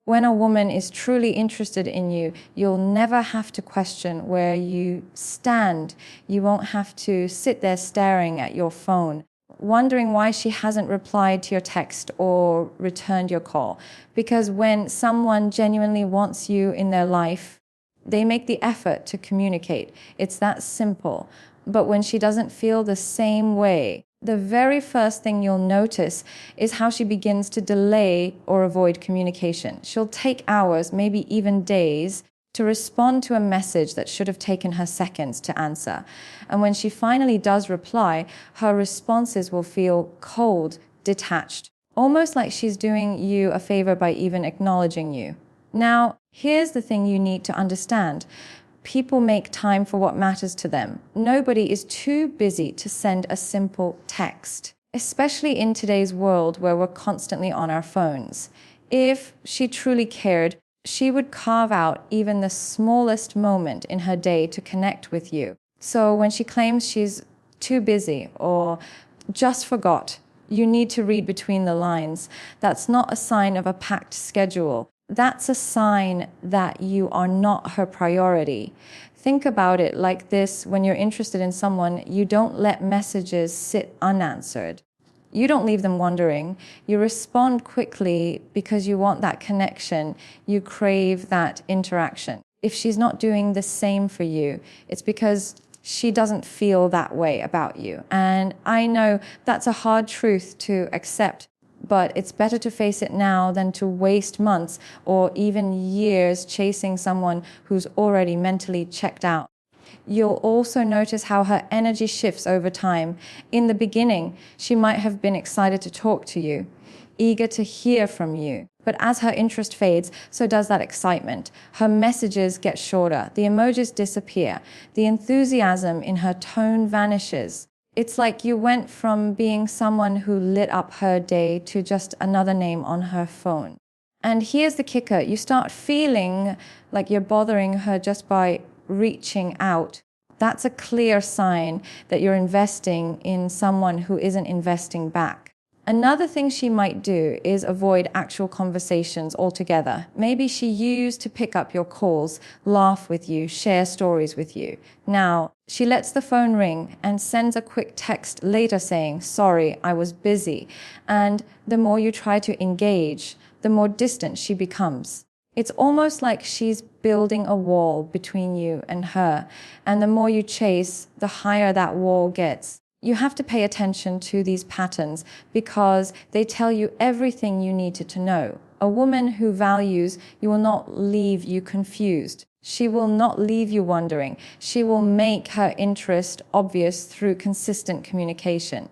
When a woman is truly interested in you, you'll never have to question where you stand. You won't have to sit there staring at your phone, wondering why she hasn't replied to your text or returned your call. Because when someone genuinely wants you in their life, they make the effort to communicate. It's that simple. But when she doesn't feel the same way, the very first thing you'll notice is how she begins to delay or avoid communication. She'll take hours, maybe even days, to respond to a message that should have taken her seconds to answer. And when she finally does reply, her responses will feel cold, detached, almost like she's doing you a favor by even acknowledging you. Now, here's the thing you need to understand. People make time for what matters to them. Nobody is too busy to send a simple text, especially in today's world where we're constantly on our phones. If she truly cared, she would carve out even the smallest moment in her day to connect with you. So when she claims she's too busy or just forgot, you need to read between the lines. That's not a sign of a packed schedule. That's a sign that you are not her priority. Think about it like this: when you're interested in someone, you don't let messages sit unanswered. You don't leave them wondering. You respond quickly because you want that connection. You crave that interaction. If she's not doing the same for you, it's because she doesn't feel that way about you. And I know that's a hard truth to accept, but it's better to face it now than to waste months or even years chasing someone who's already mentally checked out. You'll also notice how her energy shifts over time. In the beginning, she might have been excited to talk to you, eager to hear from you. But as her interest fades, so does that excitement. Her messages get shorter, the emojis disappear, the enthusiasm in her tone vanishes. It's like you went from being someone who lit up her day to just another name on her phone. And here's the kicker: you start feeling like you're bothering her just by reaching out. That's a clear sign that you're investing in someone who isn't investing back. Another thing she might do is avoid actual conversations altogether. Maybe she used to pick up your calls, laugh with you, share stories with you. Now, she lets the phone ring and sends a quick text later saying, "Sorry, I was busy." And the more you try to engage, the more distant she becomes. It's almost like she's building a wall between you and her. And the more you chase, the higher that wall gets. You have to pay attention to these patterns because they tell you everything you needed to know. A woman who values you will not leave you confused. She will not leave you wondering. She will make her interest obvious through consistent communication.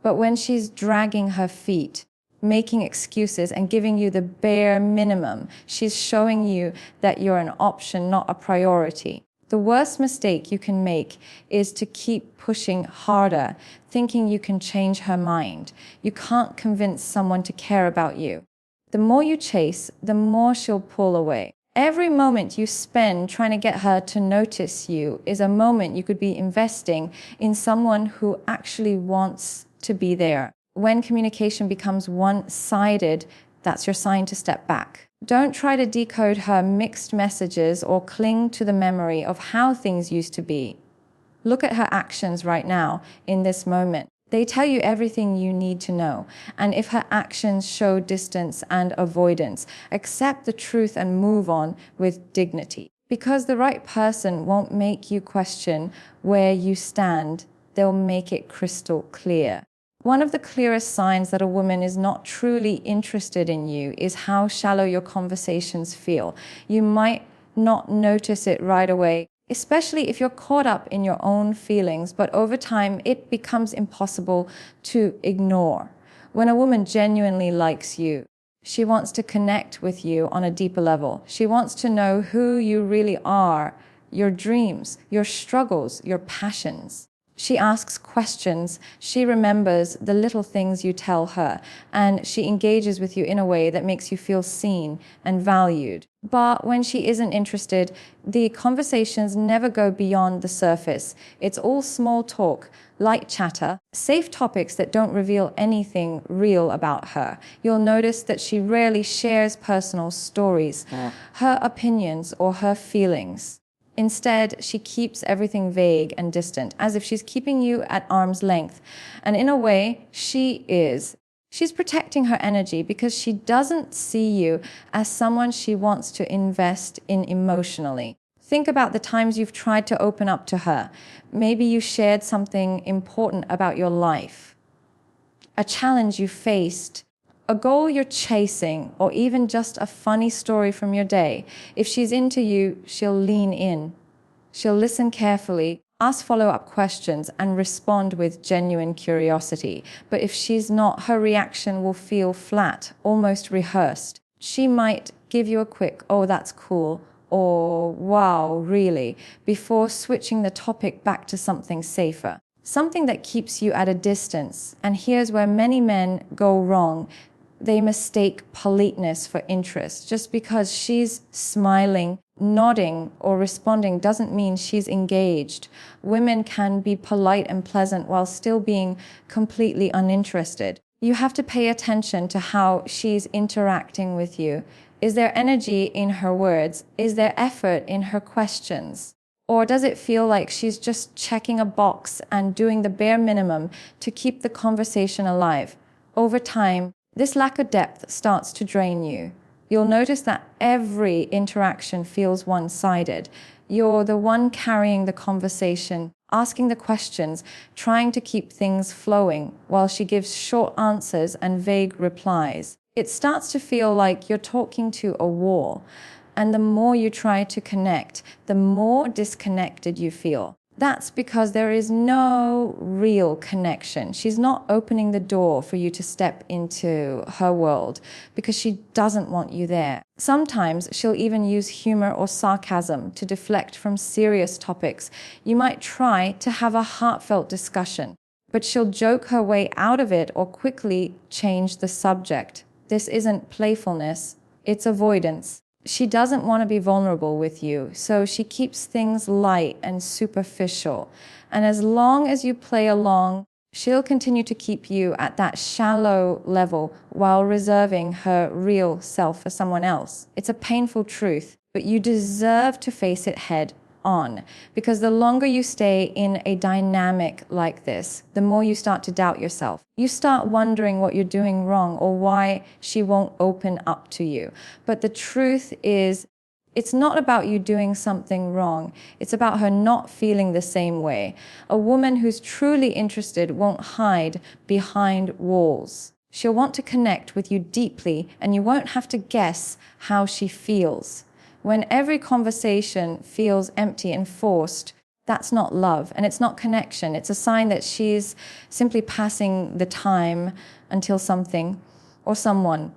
But when she's dragging her feet, making excuses and giving you the bare minimum, she's showing you that you're an option, not a priority. The worst mistake you can make is to keep pushing harder, thinking you can change her mind. You can't convince someone to care about you. The more you chase, the more she'll pull away. Every moment you spend trying to get her to notice you is a moment you could be investing in someone who actually wants to be there. When communication becomes one-sided, that's your sign to step back. Don't try to decode her mixed messages or cling to the memory of how things used to be. Look at her actions right now, in this moment. They tell you everything you need to know. And if her actions show distance and avoidance, accept the truth and move on with dignity. Because the right person won't make you question where you stand, they'll make it crystal clear. One of the clearest signs that a woman is not truly interested in you is how shallow your conversations feel. You might not notice it right away, especially if you're caught up in your own feelings, but over time it becomes impossible to ignore. When a woman genuinely likes you, she wants to connect with you on a deeper level. She wants to know who you really are, your dreams, your struggles, your passions. She asks questions, she remembers the little things you tell her, and she engages with you in a way that makes you feel seen and valued. But when she isn't interested, the conversations never go beyond the surface. It's all small talk, light chatter, safe topics that don't reveal anything real about her. You'll notice that she rarely shares personal stories, her opinions, or her feelings. Instead, she keeps everything vague and distant, as if she's keeping you at arm's length. And in a way, she is. She's protecting her energy because she doesn't see you as someone she wants to invest in emotionally. Think about the times you've tried to open up to her. Maybe you shared something important about your life, a challenge you faced, a goal you're chasing, or even just a funny story from your day. If she's into you, she'll lean in. She'll listen carefully, ask follow-up questions, and respond with genuine curiosity. But if she's not, her reaction will feel flat, almost rehearsed. She might give you a quick, "Oh, that's cool," or "Wow, really," before switching the topic back to something safer. Something that keeps you at a distance. And here's where many men go wrong. They mistake politeness for interest. Just because she's smiling, nodding, or responding doesn't mean she's engaged. Women can be polite and pleasant while still being completely uninterested. You have to pay attention to how she's interacting with you. Is there energy in her words? Is there effort in her questions? Or does it feel like she's just checking a box and doing the bare minimum to keep the conversation alive? Over time, this lack of depth starts to drain you. You'll notice that every interaction feels one-sided. You're the one carrying the conversation, asking the questions, trying to keep things flowing, while she gives short answers and vague replies. It starts to feel like you're talking to a wall, and the more you try to connect, the more disconnected you feel. That's because there is no real connection. She's not opening the door for you to step into her world because she doesn't want you there. Sometimes she'll even use humor or sarcasm to deflect from serious topics. You might try to have a heartfelt discussion, but she'll joke her way out of it or quickly change the subject. This isn't playfulness, it's avoidance. She doesn't want to be vulnerable with you, so she keeps things light and superficial. And as long as you play along, she'll continue to keep you at that shallow level while reserving her real self for someone else. It's a painful truth, but you deserve to face it head on, because the longer you stay in a dynamic like this, the more you start to doubt yourself. You start wondering what you're doing wrong or why she won't open up to you. But the truth is, it's not about you doing something wrong. It's about her not feeling the same way. A woman who's truly interested won't hide behind walls. She'll want to connect with you deeply, and you won't have to guess how she feels. When every conversation feels empty and forced, that's not love, and it's not connection. It's a sign that she's simply passing the time until something or someone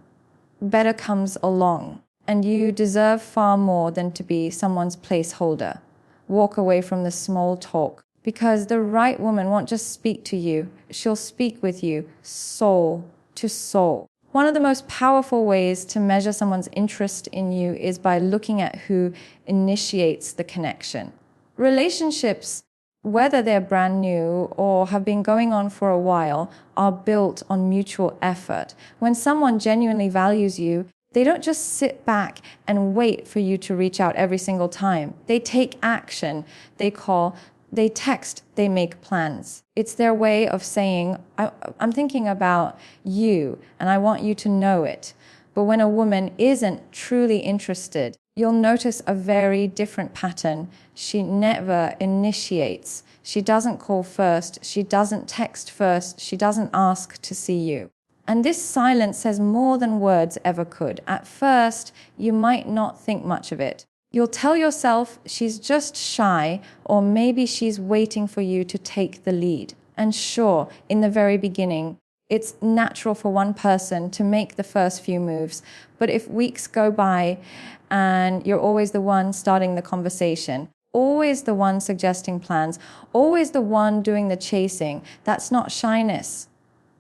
better comes along. And you deserve far more than to be someone's placeholder. Walk away from the small talk, because the right woman won't just speak to you. She'll speak with you, soul to soul. One of the most powerful ways to measure someone's interest in you is by looking at who initiates the connection. Relationships, whether they're brand new or have been going on for a while, are built on mutual effort. When someone genuinely values you, they don't just sit back and wait for you to reach out every single time. They take action. They call, they text, they make plans. It's their way of saying, I'm thinking about you and I want you to know it. But when a woman isn't truly interested, you'll notice a very different pattern. She never initiates. She doesn't call first. She doesn't text first. She doesn't ask to see you. And this silence says more than words ever could. At first, you might not think much of it. You'll tell yourself she's just shy, or maybe she's waiting for you to take the lead. And sure, in the very beginning, it's natural for one person to make the first few moves. But if weeks go by and you're always the one starting the conversation, always the one suggesting plans, always the one doing the chasing. That's not shyness.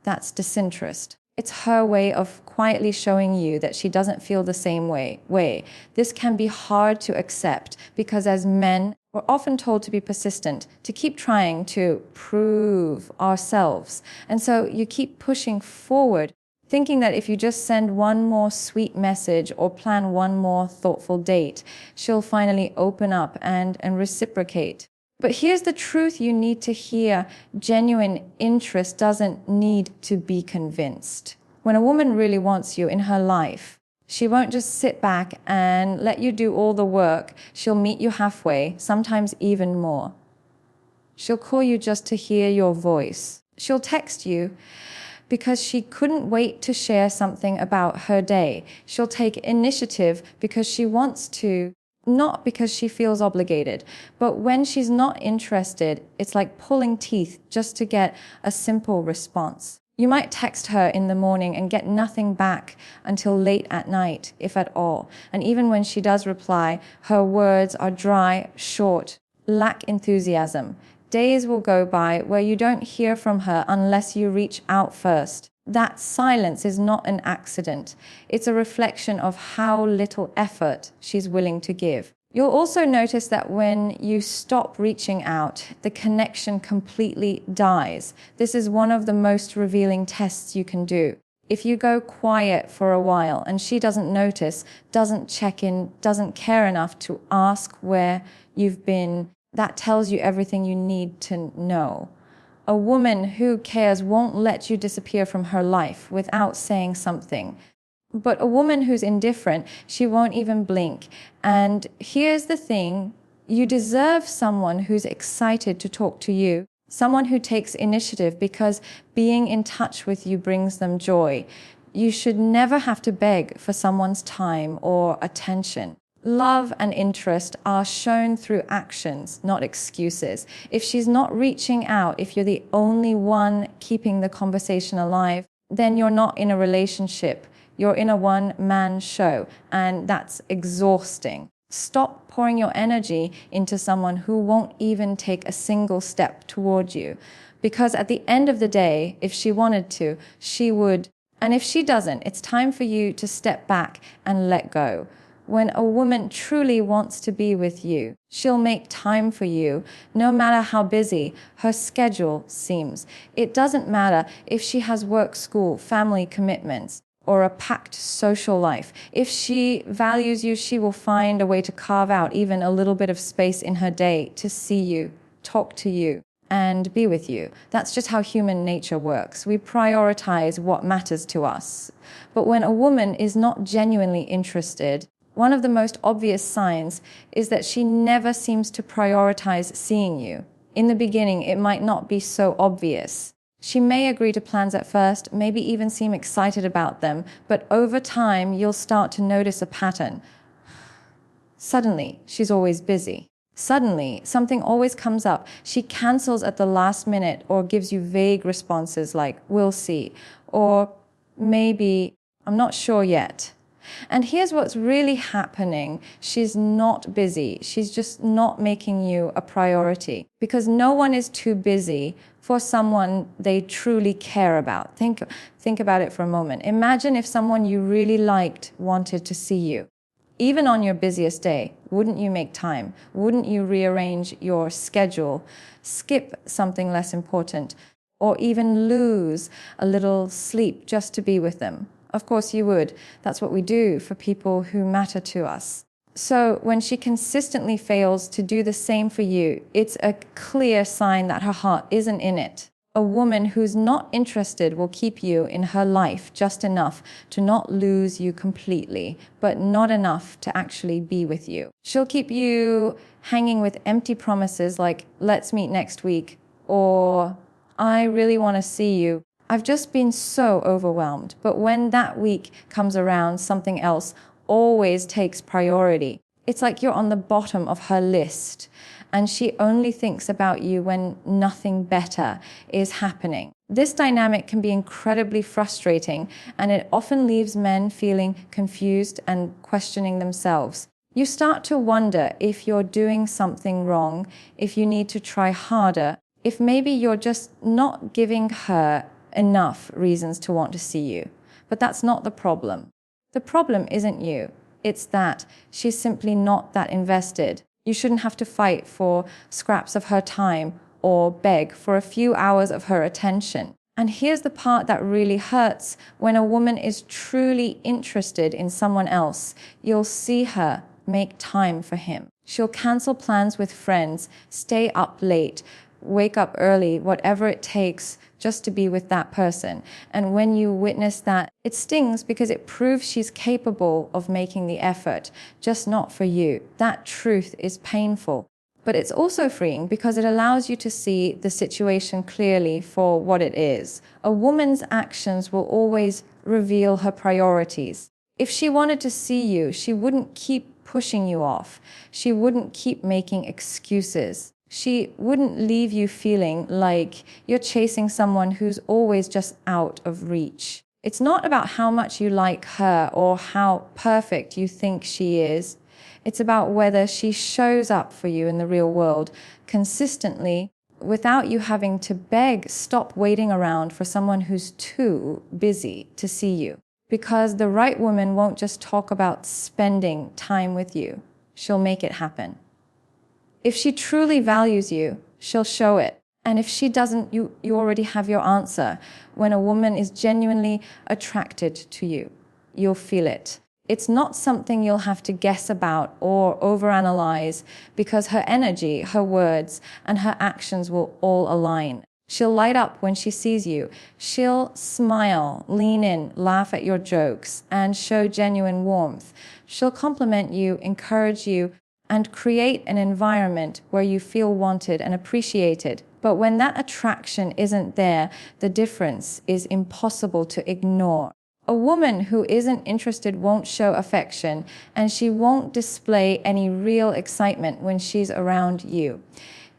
That's disinterest. It's her way of quietly showing you that she doesn't feel the same way. This can be hard to accept because as men, we're often told to be persistent, to keep trying to prove ourselves. And so you keep pushing forward, thinking that if you just send one more sweet message or plan one more thoughtful date, she'll finally open up and reciprocate. But here's the truth you need to hear. Genuine interest doesn't need to be convinced. When a woman really wants you in her life, she won't just sit back and let you do all the work. She'll meet you halfway, sometimes even more. She'll call you just to hear your voice. She'll text you because she couldn't wait to share something about her day. She'll take initiative because she wants to, not because she feels obligated. But when she's not interested, it's like pulling teeth just to get a simple response. You might text her in the morning and get nothing back until late at night, if at all. And even when she does reply, her words are dry, short, lack enthusiasm. Days will go by where you don't hear from her unless you reach out first. That silence is not an accident. It's a reflection of how little effort she's willing to give. You'll also notice that when you stop reaching out, the connection completely dies. This is one of the most revealing tests you can do. If you go quiet for a while and she doesn't notice, doesn't check in, doesn't care enough to ask where you've been, that tells you everything you need to know. A woman who cares won't let you disappear from her life without saying something. But a woman who's indifferent, she won't even blink. And here's the thing, you deserve someone who's excited to talk to you, someone who takes initiative because being in touch with you brings them joy. You should never have to beg for someone's time or attention. Love and interest are shown through actions, not excuses. If she's not reaching out, if you're the only one keeping the conversation alive, then you're not in a relationship. You're in a one-man show, and that's exhausting. Stop pouring your energy into someone who won't even take a single step toward you. Because at the end of the day, if she wanted to, she would. And if she doesn't, it's time for you to step back and let go. When a woman truly wants to be with you, she'll make time for you, no matter how busy her schedule seems. It doesn't matter if she has work, school, family commitments, or a packed social life. If she values you, she will find a way to carve out even a little bit of space in her day to see you, talk to you, and be with you. That's just how human nature works. We prioritize what matters to us. But when a woman is not genuinely interested, one of the most obvious signs is that she never seems to prioritize seeing you. In the beginning, it might not be so obvious. She may agree to plans at first, maybe even seem excited about them, but over time, you'll start to notice a pattern. Suddenly, she's always busy. Suddenly, something always comes up. She cancels at the last minute or gives you vague responses like, "We'll see," or "Maybe, I'm not sure yet." And here's what's really happening. She's not busy. She's just not making you a priority. Because no one is too busy for someone they truly care about. Think about it for a moment. Imagine if someone you really liked wanted to see you. Even on your busiest day, wouldn't you make time? Wouldn't you rearrange your schedule, skip something less important, or even lose a little sleep just to be with them? Of course you would. That's what we do for people who matter to us. So when she consistently fails to do the same for you, it's a clear sign that her heart isn't in it. A woman who's not interested will keep you in her life just enough to not lose you completely, but not enough to actually be with you. She'll keep you hanging with empty promises like, "Let's meet next week," or "I really want to see you. I've just been so overwhelmed." But when that week comes around, something else always takes priority. It's like you're on the bottom of her list, and she only thinks about you when nothing better is happening. This dynamic can be incredibly frustrating, and it often leaves men feeling confused and questioning themselves. You start to wonder if you're doing something wrong, if you need to try harder, if maybe you're just not giving her enough reasons to want to see you. But that's not the problem. The problem isn't you. It's that she's simply not that invested. You shouldn't have to fight for scraps of her time or beg for a few hours of her attention. And here's the part that really hurts. When a woman is truly interested in someone else, you'll see her make time for him. She'll cancel plans with friends, stay up late, wake up early, whatever it takes just to be with that person. And when you witness that, it stings because it proves she's capable of making the effort, just not for you. That truth is painful. But it's also freeing because it allows you to see the situation clearly for what it is. A woman's actions will always reveal her priorities. If she wanted to see you, she wouldn't keep pushing you off. She wouldn't keep making excuses. She wouldn't leave you feeling like you're chasing someone who's always just out of reach. It's not about how much you like her or how perfect you think she is. It's about whether she shows up for you in the real world consistently without you having to beg, stop waiting around for someone who's too busy to see you. Because the right woman won't just talk about spending time with you. She'll make it happen. If she truly values you, she'll show it. And if she doesn't, you already have your answer. When a woman is genuinely attracted to you, you'll feel it. It's not something you'll have to guess about or overanalyze because her energy, her words, and her actions will all align. She'll light up when she sees you. She'll smile, lean in, laugh at your jokes, and show genuine warmth. She'll compliment you, encourage you, and create an environment where you feel wanted and appreciated. But when that attraction isn't there, the difference is impossible to ignore. A woman who isn't interested won't show affection, and she won't display any real excitement when she's around you.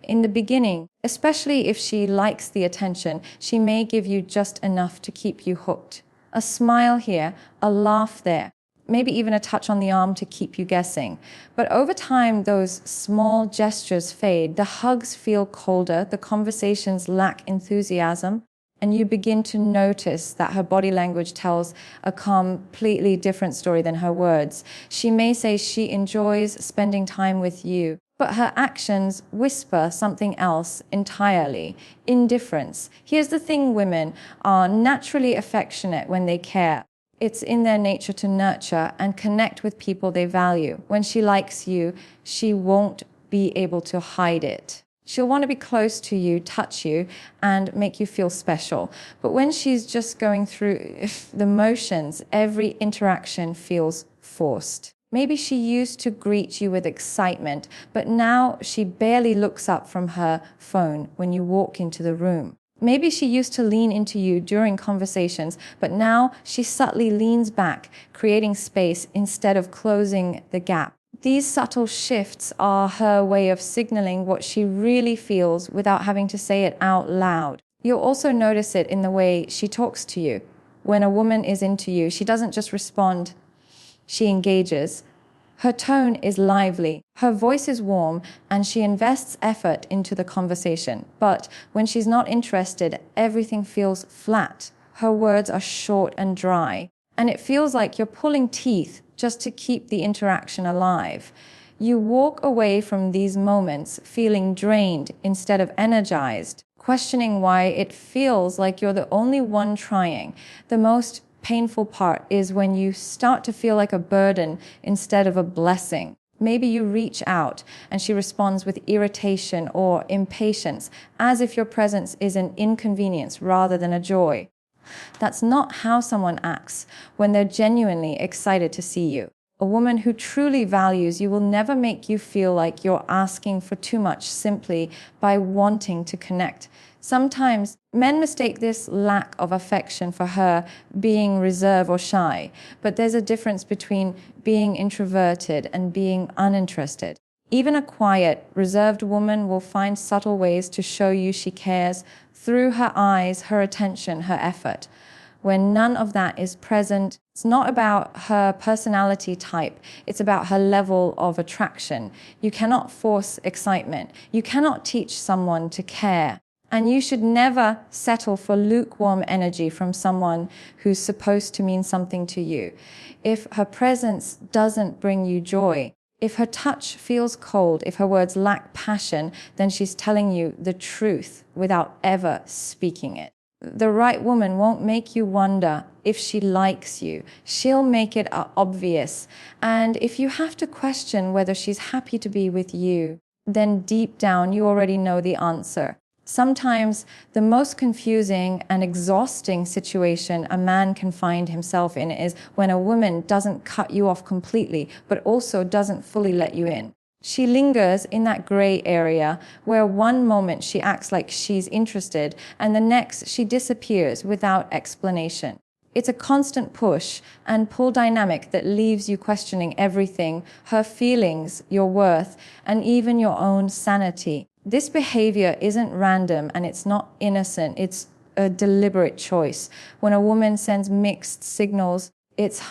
In the beginning, especially if she likes the attention, she may give you just enough to keep you hooked. A smile here, a laugh there, maybe even a touch on the arm to keep you guessing. But over time, those small gestures fade. The hugs feel colder, the conversations lack enthusiasm, and you begin to notice that her body language tells a completely different story than her words. She may say she enjoys spending time with you, but her actions whisper something else entirely: indifference. Here's the thing: women are naturally affectionate when they care. It's in their nature to nurture and connect with people they value. When she likes you, she won't be able to hide it. She'll want to be close to you, touch you, and make you feel special. But when she's just going through the motions, every interaction feels forced. Maybe she used to greet you with excitement, but now she barely looks up from her phone when you walk into the room. Maybe she used to lean into you during conversations, but now she subtly leans back, creating space instead of closing the gap. These subtle shifts are her way of signaling what she really feels without having to say it out loud. You'll also notice it in the way she talks to you. When a woman is into you, she doesn't just respond, she engages. Her tone is lively, her voice is warm, and she invests effort into the conversation. But when she's not interested, everything feels flat. Her words are short and dry, and it feels like you're pulling teeth just to keep the interaction alive. You walk away from these moments feeling drained instead of energized, questioning why it feels like you're the only one trying. The most painful part is when you start to feel like a burden instead of a blessing. Maybe you reach out and she responds with irritation or impatience, as if your presence is an inconvenience rather than a joy. That's not how someone acts when they're genuinely excited to see you. A woman who truly values you will never make you feel like you're asking for too much simply by wanting to connect. Sometimes men mistake this lack of affection for her being reserved or shy, but there's a difference between being introverted and being uninterested. Even a quiet, reserved woman will find subtle ways to show you she cares through her eyes, her attention, her effort. where none of that is present. It's not about her personality type. It's about her level of attraction. You cannot force excitement. You cannot teach someone to care. And you should never settle for lukewarm energy from someone who's supposed to mean something to you. If her presence doesn't bring you joy, if her touch feels cold, if her words lack passion, then she's telling you the truth without ever speaking it. The right woman won't make you wonder if she likes you. She'll make it obvious. And if you have to question whether she's happy to be with you, then deep down you already know the answer. Sometimes the most confusing and exhausting situation a man can find himself in is when a woman doesn't cut you off completely, but also doesn't fully let you in. She lingers in that gray area where one moment she acts like she's interested and the next she disappears without explanation. It's a constant push and pull dynamic that leaves you questioning everything, her feelings, your worth, and even your own sanity. This behavior isn't random and it's not innocent. It's a deliberate choice. When a woman sends mixed signals, it's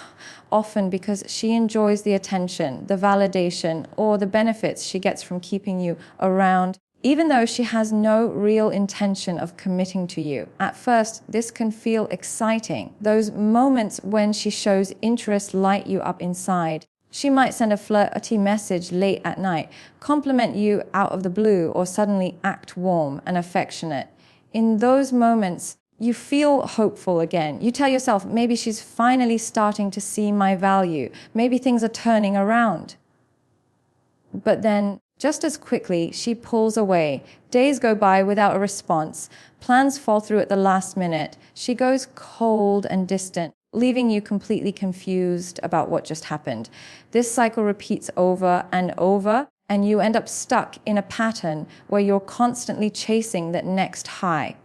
often because she enjoys the attention, the validation, or the benefits she gets from keeping you around, even though she has no real intention of committing to you. At first, this can feel exciting. Those moments when she shows interest light you up inside. She might send a flirty message late at night, compliment you out of the blue, or suddenly act warm and affectionate. In those moments, you feel hopeful again. You tell yourself, maybe she's finally starting to see my value. Maybe things are turning around. But then, just as quickly, she pulls away. Days go by without a response. Plans fall through at the last minute. She goes cold and distant, leaving you completely confused about what just happened. This cycle repeats over and over, and you end up stuck in a pattern where you're constantly chasing that next high,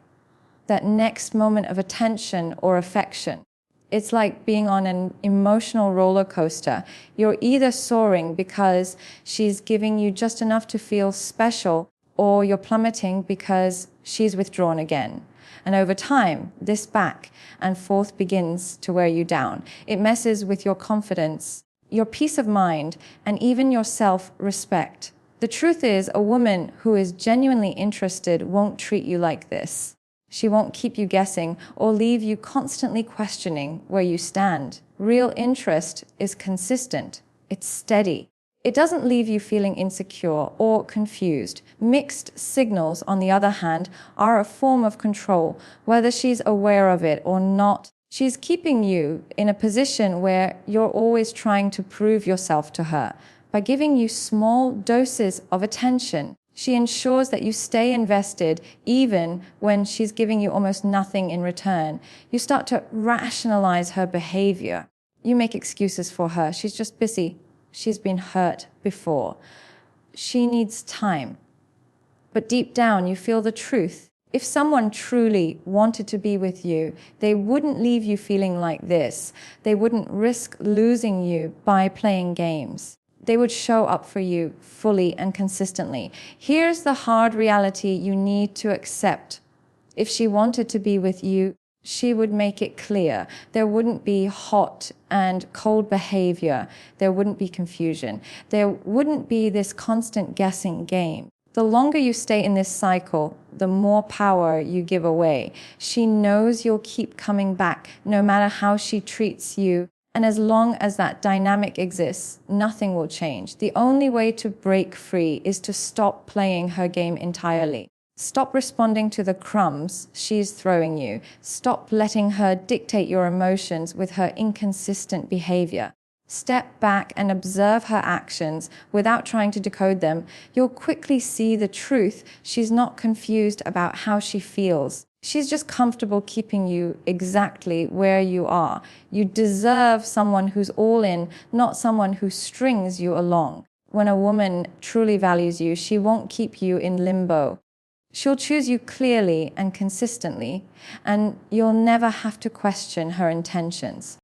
that next moment of attention or affection. It's like being on an emotional roller coaster. You're either soaring because she's giving you just enough to feel special, or you're plummeting because she's withdrawn again. And over time, this back and forth begins to wear you down. It messes with your confidence, your peace of mind, and even your self-respect. The truth is, a woman who is genuinely interested won't treat you like this. She won't keep you guessing or leave you constantly questioning where you stand. Real interest is consistent. It's steady. It doesn't leave you feeling insecure or confused. Mixed signals, on the other hand, are a form of control. Whether she's aware of it or not, she's keeping you in a position where you're always trying to prove yourself to her. By giving you small doses of attention, she ensures that you stay invested even when she's giving you almost nothing in return. You start to rationalize her behavior. You make excuses for her. She's just busy. She's been hurt before. She needs time. But deep down, you feel the truth. If someone truly wanted to be with you, they wouldn't leave you feeling like this. They wouldn't risk losing you by playing games. They would show up for you fully and consistently. Here's the hard reality you need to accept. If she wanted to be with you, she would make it clear. There wouldn't be hot and cold behavior. There wouldn't be confusion. There wouldn't be this constant guessing game. The longer you stay in this cycle, the more power you give away. She knows you'll keep coming back, no matter how she treats you. And as long as that dynamic exists, nothing will change. The only way to break free is to stop playing her game entirely. Stop responding to the crumbs she's throwing you. Stop letting her dictate your emotions with her inconsistent behavior. Step back and observe her actions without trying to decode them. You'll quickly see the truth. She's not confused about how she feels. She's just comfortable keeping you exactly where you are. You deserve someone who's all in, not someone who strings you along. When a woman truly values you, she won't keep you in limbo. She'll choose you clearly and consistently, and you'll never have to question her intentions.